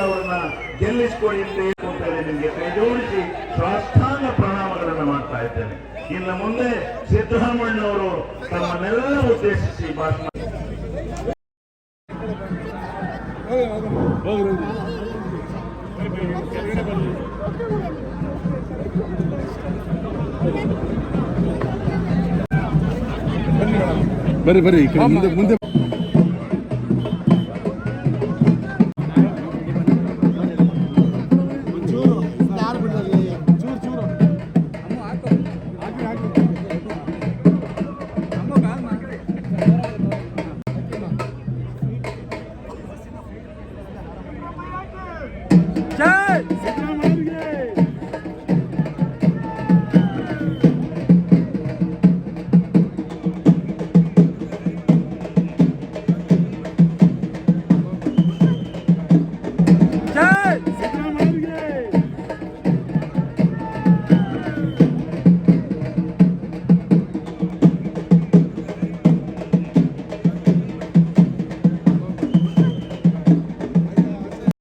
ಅವರನ್ನ ಗೆಲ್ಲಿಸಿಕೊಡಿ ಅಂತ ಹೇಳ್ಕೊಡ್ತಾರೆ. ನಿಮಗೆ ಕೈ ಜೋಡಿಸಿ ಸಾಷ್ಟಾಂಗ ಪ್ರಣಾಮಗಳನ್ನು ಮಾಡ್ತಾ ಇದ್ದೇನೆ. ಇನ್ನು ಮುಂದೆ ಸಿದ್ದರಾಮಣ್ಣವರು ತಮ್ಮನ್ನೆಲ್ಲ ಉದ್ದೇಶಿಸಿ ಭಾಷಣ. ಬರ್ರಿ ಬರ್ರಿ ಮುಂದೆ ಮುಂದೆ ಜೈ